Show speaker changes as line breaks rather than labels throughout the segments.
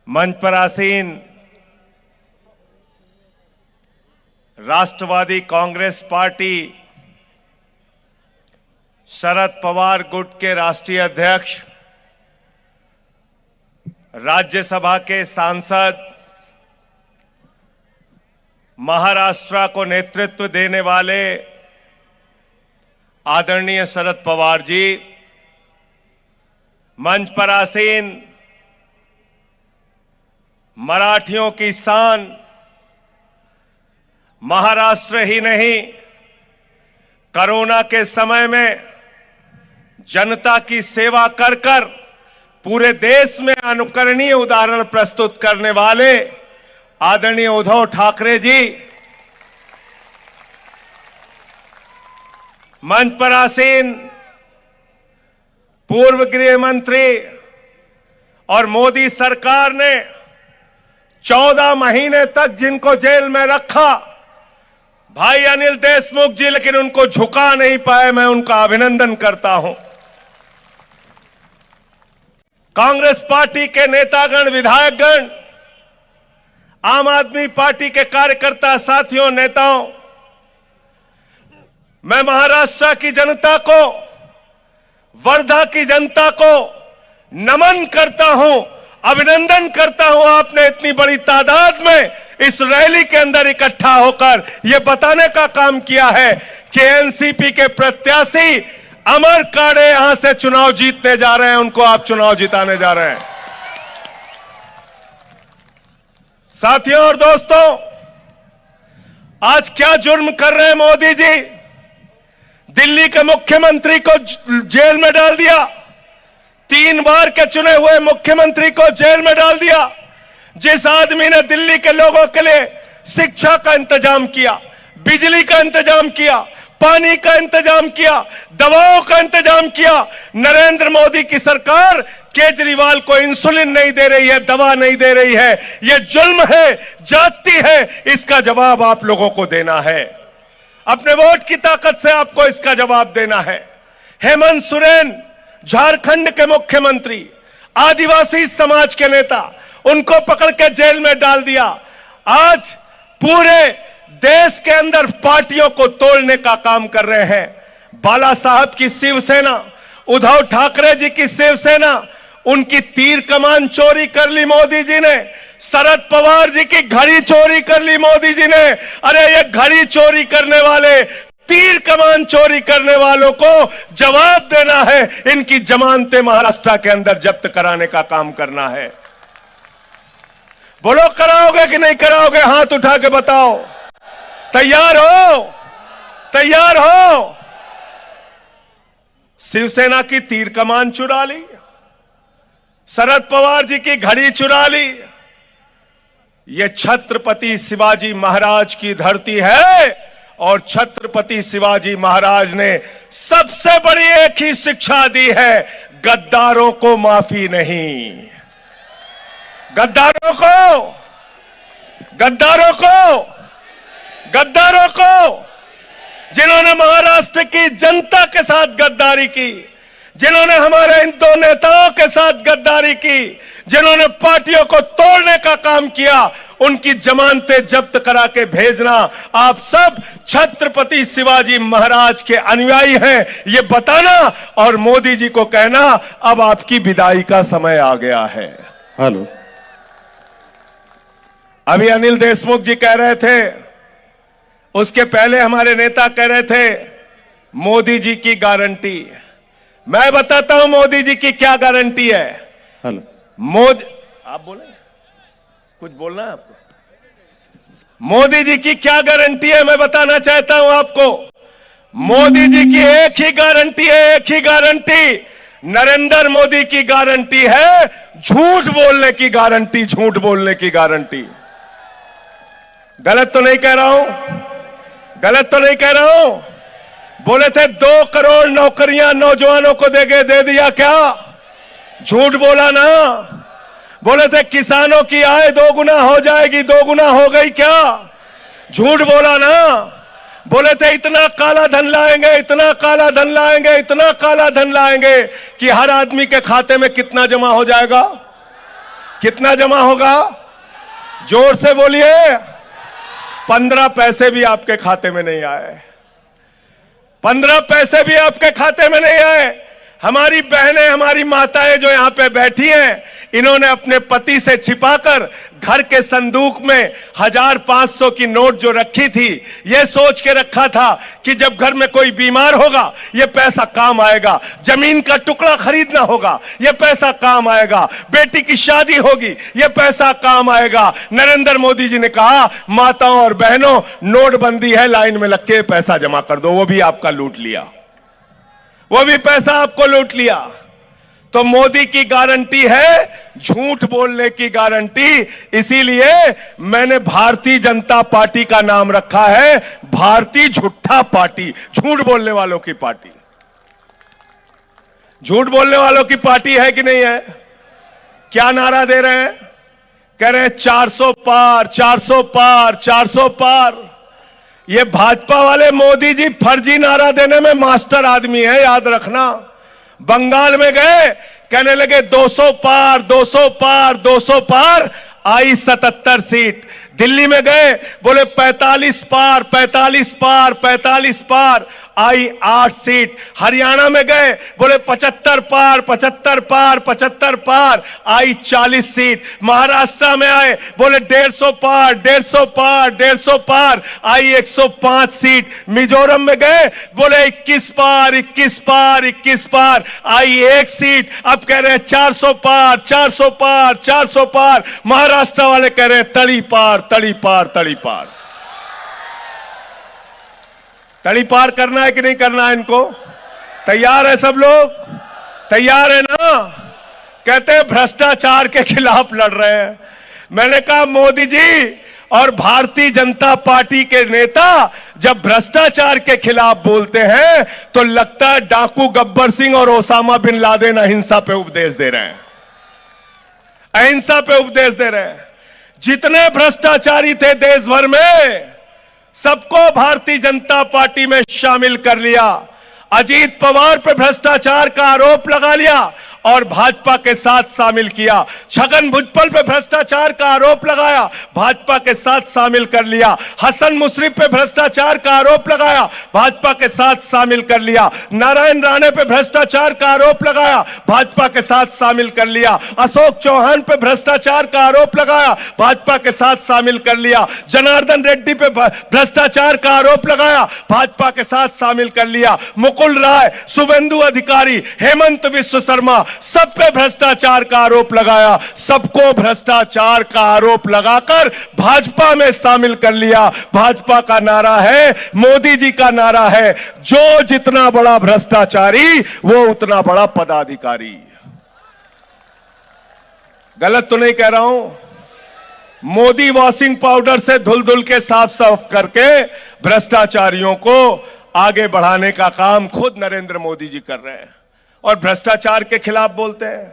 मंच पर आसीन राष्ट्रवादी कांग्रेस पार्टी शरद पवार गुट के राष्ट्रीय अध्यक्ष, राज्यसभा के सांसद, महाराष्ट्र को नेतृत्व देने वाले आदरणीय शरद पवार जी, मंच पर आसीन मराठियों की शान, महाराष्ट्र ही नहीं कोरोना के समय में जनता की सेवा कर कर पूरे देश में अनुकरणीय उदाहरण प्रस्तुत करने वाले आदरणीय उद्धव ठाकरे जी, मंच पर आसीन पूर्व गृह मंत्री और मोदी सरकार ने 14 महीने तक जिनको जेल में रखा, भाई अनिल देशमुख जी, लेकिन उनको झुका नहीं पाए, मैं उनका अभिनंदन करता हूं। कांग्रेस पार्टी के नेतागण, विधायकगण, आम आदमी पार्टी के कार्यकर्ता साथियों, नेताओं, मैं महाराष्ट्र की जनता को, वर्धा की जनता को नमन करता हूं, अभिनंदन करता हूं। आपने इतनी बड़ी तादाद में इस रैली के अंदर इकट्ठा होकर यह बताने का काम किया है कि एनसीपी के प्रत्याशी अमर काड़े यहां से चुनाव जीतने जा रहे हैं, उनको आप चुनाव जिताने जा रहे हैं। साथियों और दोस्तों, आज क्या जुर्म कर रहे हैं मोदी जी? दिल्ली के मुख्यमंत्री को जेल में डाल दिया, 3 बार के चुने हुए मुख्यमंत्री को जेल में डाल दिया। जिस आदमी ने दिल्ली के लोगों के लिए शिक्षा का इंतजाम किया, बिजली का इंतजाम किया, पानी का इंतजाम किया, दवाओं का इंतजाम किया। नरेंद्र मोदी की सरकार केजरीवाल को इंसुलिन नहीं दे रही है, दवा नहीं दे रही है। यह जुल्म है, जाति है, इसका जवाब आप लोगों को देना है। अपने वोट की ताकत से आपको इसका जवाब देना है। हेमंत सोरेन झारखंड के मुख्यमंत्री, आदिवासी समाज के नेता, उनको पकड़ के जेल में डाल दिया। आज पूरे देश के अंदर पार्टियों को तोड़ने का काम कर रहे हैं। बाला साहब की शिवसेना, उद्धव ठाकरे जी की शिवसेना, उनकी तीर कमान चोरी कर ली मोदी जी ने। शरद पवार जी की घड़ी चोरी कर ली मोदी जी ने। अरे ये घड़ी चोरी करने वाले, तीर कमान चोरी करने वालों को जवाब देना है। इनकी जमानतें महाराष्ट्र के अंदर जब्त कराने का काम करना है। बोलो, कराओगे कि नहीं कराओगे? हाथ उठा के बताओ। तैयार हो? तैयार हो? शिवसेना की तीर कमान चुरा ली, शरद पवार जी की घड़ी चुरा ली। यह छत्रपति शिवाजी महाराज की धरती है और छत्रपति शिवाजी महाराज ने सबसे बड़ी एक ही शिक्षा दी है, गद्दारों को माफी नहीं। गद्दारों को, गद्दारों को, गद्दारों को, जिन्होंने महाराष्ट्र की जनता के साथ गद्दारी की, जिन्होंने हमारे इन 2 नेताओं के साथ गद्दारी की, जिन्होंने पार्टियों को तोड़ने का काम किया, उनकी जमानतें जब्त करा के भेजना। आप सब छत्रपति शिवाजी महाराज के अनुयायी हैं, ये बताना और मोदी जी को कहना अब आपकी विदाई का समय आ गया है।
हेलो,
अभी अनिल देशमुख जी कह रहे थे, उसके पहले हमारे नेता कह रहे थे मोदी जी की गारंटी। मैं बताता हूं मोदी जी की क्या गारंटी है।
हेलो,
मोदी, आप बोले, कुछ बोलना है आपको? मोदी जी की क्या गारंटी है मैं बताना चाहता हूं आपको। मोदी जी की एक ही गारंटी है, एक ही गारंटी। नरेंद्र मोदी की गारंटी है झूठ बोलने की गारंटी, झूठ बोलने की गारंटी। गलत तो नहीं कह रहा हूं? गलत तो नहीं कह रहा हूं? बोले थे 2 करोड़ नौकरियां नौजवानों को दे दिया क्या? झूठ बोला ना। बोले थे किसानों की आय 2 गुना हो जाएगी, 2 गुना हो गई क्या? झूठ बोला ना। बोले थे इतना काला धन लाएंगे, इतना काला धन लाएंगे, इतना काला धन लाएंगे कि हर आदमी के खाते में कितना जमा हो जाएगा? कितना जमा होगा? जोर से बोलिए। 15 पैसे भी आपके खाते में नहीं आए। 15 पैसे भी आपके खाते में नहीं आए। हमारी बहनें, हमारी माताएं जो यहां पे बैठी हैं, इन्होंने अपने पति से छिपाकर घर के संदूक में 1000-500 की नोट जो रखी थी, ये सोच के रखा था कि जब घर में कोई बीमार होगा ये पैसा काम आएगा, जमीन का टुकड़ा खरीदना होगा ये पैसा काम आएगा, बेटी की शादी होगी ये पैसा काम आएगा। नरेंद्र मोदी जी ने कहा, माताओं और बहनों, नोटबंदी है, लाइन में लग के पैसा जमा कर दो। वो भी आपका लूट लिया, वो भी पैसा आपको लूट लिया। तो मोदी की गारंटी है झूठ बोलने की गारंटी। इसीलिए मैंने भारतीय जनता पार्टी का नाम रखा है भारतीय झूठा पार्टी, झूठ बोलने वालों की पार्टी। झूठ बोलने वालों की पार्टी है कि नहीं है? क्या नारा दे रहे हैं? कह रहे हैं 400 पार, 400 पार, 400 पार। ये भाजपा वाले मोदी जी फर्जी नारा देने में मास्टर आदमी है, याद रखना। बंगाल में गए, कहने लगे 200 पार, 200 पार, 200 पार, आई 77 सीट। दिल्ली में गए, बोले 45 पार, 45 पार, 45 पार, आई 8 सीट। हरियाणा में गए, बोले 75 पार, 75 पार, 75 पार, आई 40 सीट। महाराष्ट्र में आए, बोले 150 पार, 150 पार, 150 पार, आई 105 सीट। मिजोरम में गए, बोले 21 पार, 21 पार, 21 पार, आई 1 सीट। अब कह रहे हैं 400 पार, 400 पार, 400 पार। महाराष्ट्र वाले कह रहे हैं तड़ी पार, तड़ी पार, तड़ी पार। तड़ी पार करना है कि नहीं करना है इनको? तैयार है सब लोग? तैयार है ना? कहते हैं भ्रष्टाचार के खिलाफ लड़ रहे हैं। मैंने कहा मोदी जी और भारतीय जनता पार्टी के नेता जब भ्रष्टाचार के खिलाफ बोलते हैं तो लगता है डाकू गब्बर सिंह और ओसामा बिन लादेन अहिंसा पे उपदेश दे रहे हैं, अहिंसा पे उपदेश दे रहे हैं। जितने भ्रष्टाचारी थे देश भर में, सबको भारतीय जनता पार्टी में शामिल कर लिया। अजीत पवार पे भ्रष्टाचार का आरोप लगा लिया और भाजपा के साथ शामिल किया। छगन भुजबल पे भ्रष्टाचार का आरोप लगाया, भाजपा के साथ शामिल कर लिया। हसन मुशर्रफ पे भ्रष्टाचार का आरोप लगाया, भाजपा के साथ शामिल कर लिया। नारायण राणे पे भ्रष्टाचार का आरोप लगाया, भाजपा के साथ शामिल कर लिया। अशोक चौहान पे भ्रष्टाचार का आरोप लगाया, भाजपा के साथ शामिल कर लिया। जनार्दन रेड्डी पे भ्रष्टाचार का आरोप लगाया, भाजपा के साथ शामिल कर लिया। मुकुल राय, शुभेंदु अधिकारी, हेमंत विश्व शर्मा, सब पे भ्रष्टाचार का आरोप लगाया। सबको भ्रष्टाचार का आरोप लगाकर भाजपा में शामिल कर लिया। भाजपा का नारा है, मोदी जी का नारा है, जो जितना बड़ा भ्रष्टाचारी वो उतना बड़ा पदाधिकारी। गलत तो नहीं कह रहा हूं? मोदी वॉशिंग पाउडर से धुल धुल के साफ साफ करके भ्रष्टाचारियों को आगे बढ़ाने का काम खुद नरेंद्र मोदी जी कर रहे हैं और भ्रष्टाचार के खिलाफ बोलते हैं।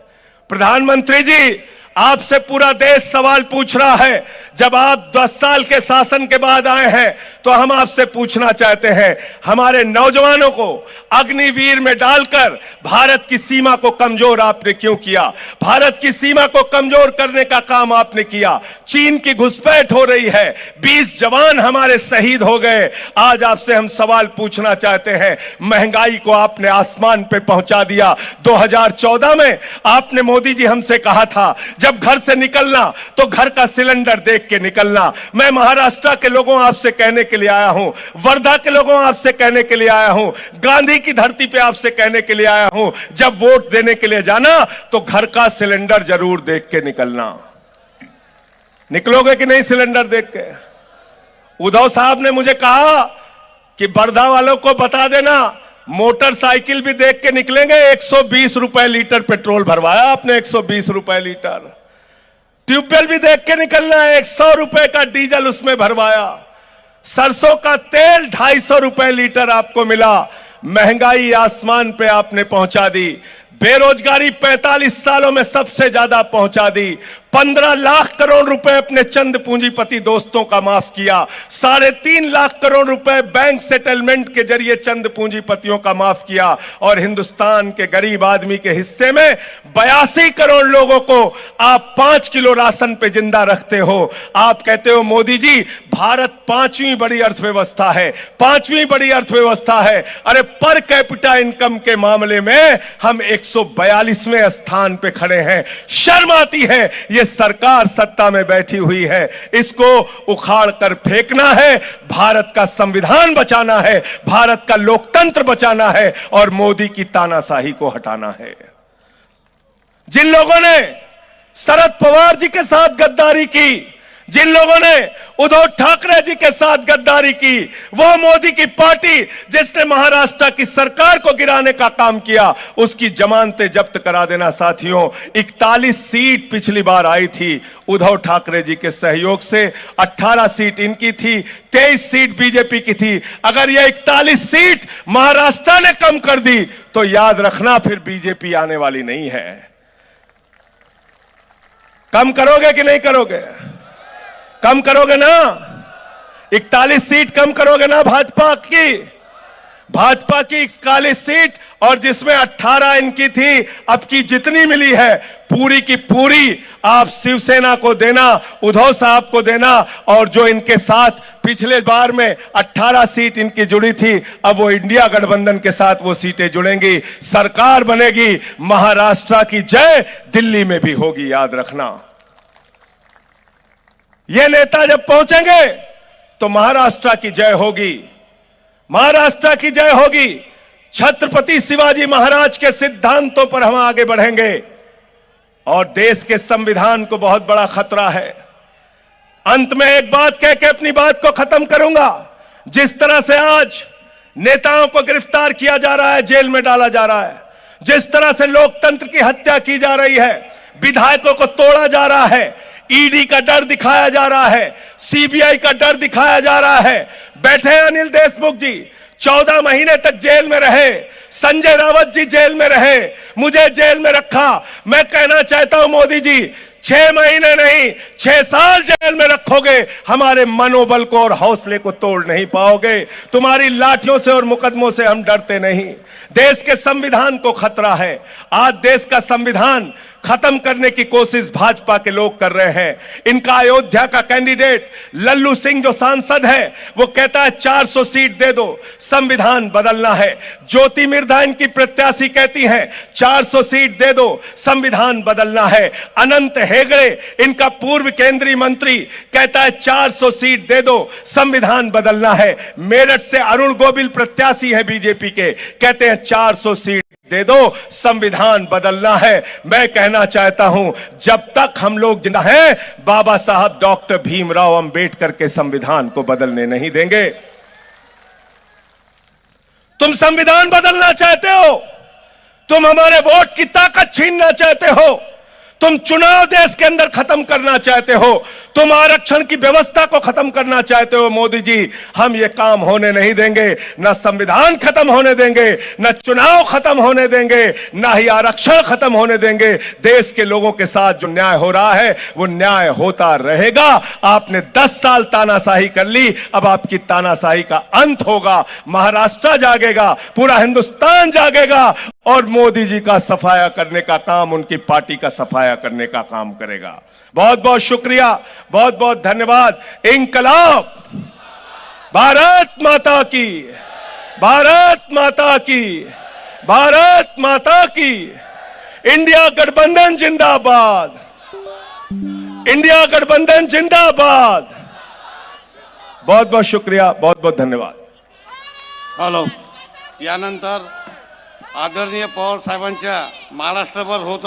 प्रधानमंत्री जी, आपसे पूरा देश सवाल पूछ रहा है। जब आप 10 साल के शासन के बाद आए हैं तो हम आपसे पूछना चाहते हैं, हमारे नौजवानों को अग्निवीर में डालकर भारत की सीमा को कमजोर आपने क्यों किया? भारत की सीमा को कमजोर करने का काम आपने किया। चीन की घुसपैठ हो रही है, 20 जवान हमारे शहीद हो गए। आज आपसे हम सवाल पूछना चाहते हैं, महंगाई को आपने आसमान पे पहुंचा दिया। 2014 में आपने मोदी जी हमसे कहा था, जब घर से निकलना तो घर का सिलेंडर देख के निकलना। मैं महाराष्ट्र के लोगों आपसे कहने के लिए आया हूं, वर्धा के लोगों आपसे कहने के लिए आया हूं, गांधी की धरती पे आपसे कहने के लिए आया हूं, जब वोट देने के लिए जाना तो घर का सिलेंडर जरूर देख के निकलना। निकलोगे कि नहीं सिलेंडर देख के? उद्धव साहब ने मुझे कहा कि वर्धा वालों को बता देना, मोटरसाइकिल भी देख के निकलेंगे। 120 रुपए लीटर पेट्रोल भरवाया आपने, 120 रुपए लीटर। ट्यूबवेल भी देख के निकलना है, 100 रुपए का डीजल उसमें भरवाया। सरसों का तेल 250 रुपए लीटर आपको मिला। महंगाई आसमान पे आपने पहुंचा दी। बेरोजगारी 45 सालों में सबसे ज्यादा पहुंचा दी। 15 लाख करोड़ रुपए अपने चंद पूंजीपति दोस्तों का माफ किया, 3.5 लाख करोड़ रुपए बैंक सेटलमेंट के जरिए चंद पूंजीपतियों का माफ किया, और हिंदुस्तान के गरीब आदमी के हिस्से में 82 करोड़ लोगों को आप 5 किलो राशन पे जिंदा रखते हो। आप कहते हो मोदी जी भारत 5वीं बड़ी अर्थव्यवस्था है, 5वीं बड़ी अर्थव्यवस्था है। अरे पर कैपिटा इनकम के मामले में हम 142वें स्थान पे खड़े हैं। शर्म आती है। ये सरकार सत्ता में बैठी हुई है, इसको उखाड़ कर फेंकना है, भारत का संविधान बचाना है, भारत का लोकतंत्र बचाना है और मोदी की तानाशाही को हटाना है। जिन लोगों ने शरद पवार जी के साथ गद्दारी की, जिन लोगों ने उद्धव ठाकरे जी के साथ गद्दारी की, वो मोदी की पार्टी जिसने महाराष्ट्र की सरकार को गिराने का काम किया, उसकी जमानतें जब्त करा देना। साथियों 41 सीट पिछली बार आई थी उद्धव ठाकरे जी के सहयोग से, 18 सीट इनकी थी, 23 सीट बीजेपी की थी। अगर ये 41 सीट महाराष्ट्र ने कम कर दी तो याद रखना फिर बीजेपी आने वाली नहीं है। कम करोगे कि नहीं करोगे? कम करोगे ना? 41 सीट कम करोगे ना भाजपा की? भाजपा की 41 सीट और जिसमें 18 इनकी थी, अब की जितनी मिली है पूरी की पूरी आप शिवसेना को देना, उद्धव साहब को देना। और जो इनके साथ पिछले बार में 18 सीट इनकी जुड़ी थी, अब वो इंडिया गठबंधन के साथ वो सीटें जुड़ेंगी, सरकार बनेगी। महाराष्ट्र की जय दिल्ली में भी होगी, याद रखना। ये नेता जब पहुंचेंगे तो महाराष्ट्र की जय होगी, महाराष्ट्र की जय होगी। छत्रपति शिवाजी महाराज के सिद्धांतों पर हम आगे बढ़ेंगे और देश के संविधान को बहुत बड़ा खतरा है। अंत में एक बात कह के अपनी बात को खत्म करूंगा। जिस तरह से आज नेताओं को गिरफ्तार किया जा रहा है, जेल में डाला जा रहा है, जिस तरह से लोकतंत्र की हत्या की जा रही है, विधायकों को तोड़ा जा रहा है, ईडी का डर दिखाया जा रहा है, सीबीआई का डर दिखाया जा रहा है। बैठे अनिल देशमुख जी 14 महीने तक जेल में रहे, संजय रावत जी जेल में रहे, मुझे जेल में रखा। मैं कहना चाहता हूं मोदी जी 6 महीने नहीं 6 साल जेल में रखोगे, हमारे मनोबल को और हौसले को तोड़ नहीं पाओगे। तुम्हारी लाठियों से और मुकदमों से हम डरते नहीं। देश के संविधान को खतरा है। आज देश का संविधान खत्म करने की कोशिश भाजपा के लोग कर रहे हैं। इनका अयोध्या का कैंडिडेट लल्लू सिंह जो सांसद है, वो कहता है 400 सीट दे दो, संविधान बदलना है। ज्योति मिर्धा इनकी प्रत्याशी कहती हैं 400 सीट दे दो, संविधान बदलना है। अनंत हेगड़े इनका पूर्व केंद्रीय मंत्री कहता है 400 सीट दे दो, संविधान बदलना है। मेरठ से अरुण गोविल प्रत्याशी है बीजेपी के, कहते हैं 400 सीट दे दो, संविधान बदलना है। मैं कहना चाहता हूं जब तक हम लोग जिंदा हैं, बाबा साहब डॉक्टर भीमराव अंबेडकर के संविधान को बदलने नहीं देंगे। तुम संविधान बदलना चाहते हो, तुम हमारे वोट की ताकत छीनना चाहते हो, तुम चुनाव देश के अंदर खत्म करना चाहते हो, तुम आरक्षण की व्यवस्था को खत्म करना चाहते हो। मोदी जी हम ये काम होने नहीं देंगे। न संविधान खत्म होने देंगे, न चुनाव खत्म होने देंगे, न ही आरक्षण खत्म होने देंगे। देश के लोगों के साथ जो न्याय हो रहा है वो न्याय होता रहेगा। आपने 10 साल तानाशाही कर ली, अब आपकी तानाशाही का अंत होगा। महाराष्ट्र जागेगा, पूरा हिंदुस्तान जागेगा और मोदी जी का सफाया करने का काम, उनकी पार्टी का सफाया करने का काम करेगा। बहुत बहुत शुक्रिया, बहुत बहुत धन्यवाद। इंकलाब, भारत माता की, भारत माता की, भारत माता की। इंडिया गठबंधन जिंदाबाद, इंडिया गठबंधन जिंदाबाद। बहुत बहुत शुक्रिया, बहुत बहुत धन्यवाद।
हॅलो, यानंतर आदरणीय पवार साहेबांच्या महाराष्ट्रभर होत